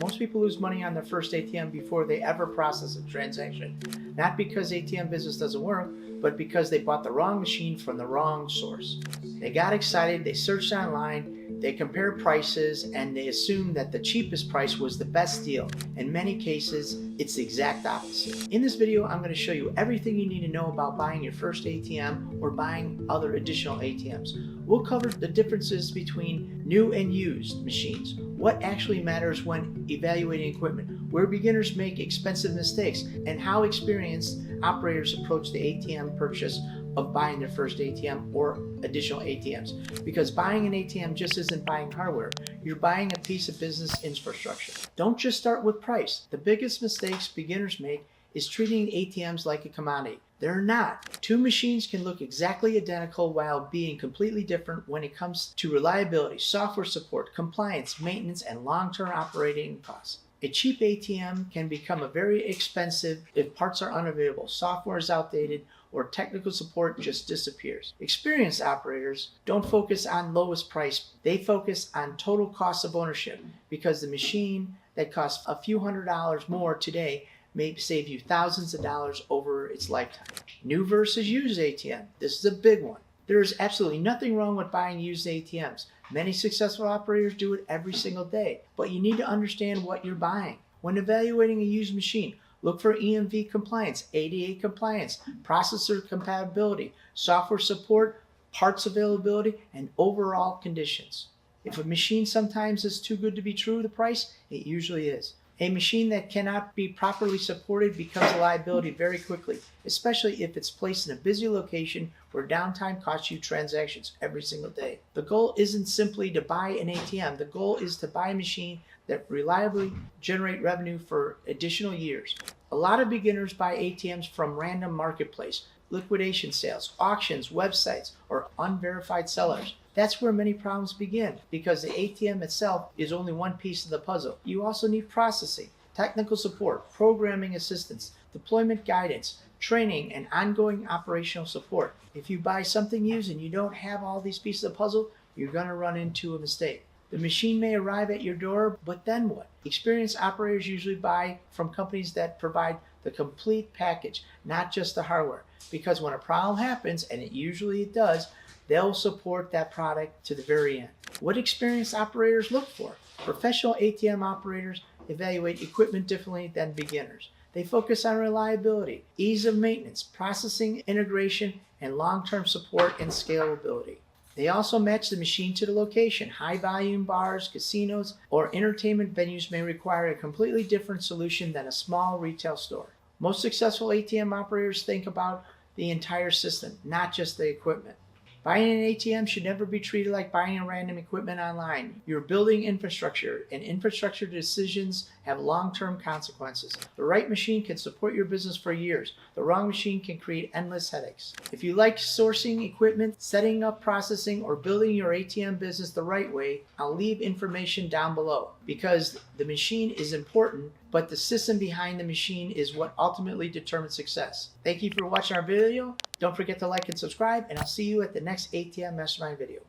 Most people lose money on their first ATM before they ever process a transaction. Not because ATM business doesn't work, but because they bought the wrong machine from the wrong source. They got excited, they searched online, they compared prices, and they assumed that the cheapest price was the best deal. In many cases, it's the exact opposite. In this video, I'm going to show you everything you need to know about buying your first ATM or buying other additional ATMs. We'll cover the differences between new and used machines, what actually matters when evaluating equipment, where beginners make expensive mistakes, and how experienced operators approach the ATM purchase of buying their first ATM or additional ATMs. Because buying an ATM just isn't buying hardware, you're buying a piece of business infrastructure. Don't just start with price. The biggest mistakes beginners make is treating ATMs like a commodity. They're not. Two machines can look exactly identical while being completely different when it comes to reliability, software support, compliance, maintenance, and long-term operating costs. A cheap ATM can become very expensive if parts are unavailable, software is outdated, or technical support just disappears. Experienced operators don't focus on lowest price. They focus on total cost of ownership, because the machine that costs a few $100s more today may save you thousands of dollars over its lifetime. New versus used ATM. This is a big one. There is absolutely nothing wrong with buying used ATMs. Many successful operators do it every single day, but you need to understand what you're buying. When evaluating a used machine, look for EMV compliance, ADA compliance, processor compatibility, software support, parts availability, and overall conditions. If a machine sometimes is too good to be true, the price, it usually is. A machine that cannot be properly supported becomes a liability very quickly, especially if it's placed in a busy location where downtime costs you transactions every single day. The goal isn't simply to buy an ATM. The goal is to buy a machine that reliably generate revenue for additional years. A lot of beginners buy ATMs from random marketplace, liquidation sales, auctions, websites, or unverified sellers. That's where many problems begin, because the ATM itself is only one piece of the puzzle. You also need processing, technical support, programming assistance, deployment guidance, training, and ongoing operational support. If you buy something used and you don't have all these pieces of the puzzle, you're going to run into a mistake. The machine may arrive at your door, but then what? Experienced operators usually buy from companies that provide the complete package, not just the hardware. Because when a problem happens, and it usually does, they'll support that product to the very end. What experienced operators look for? Professional ATM operators evaluate equipment differently than beginners. They focus on reliability, ease of maintenance, processing integration, and long-term support and scalability. They also match the machine to the location. High-volume bars, casinos, or entertainment venues may require a completely different solution than a small retail store. Most successful ATM operators think about the entire system, not just the equipment. Buying an ATM should never be treated like buying a random equipment online. You're building infrastructure, and infrastructure decisions have long-term consequences. The right machine can support your business for years. The wrong machine can create endless headaches. If you like sourcing equipment, setting up processing, or building your ATM business the right way, I'll leave information down below, because the machine is important, but the system behind the machine is what ultimately determines success. Thank you for watching our video. Don't forget to like and subscribe, and I'll see you at the next ATM Mastermind video.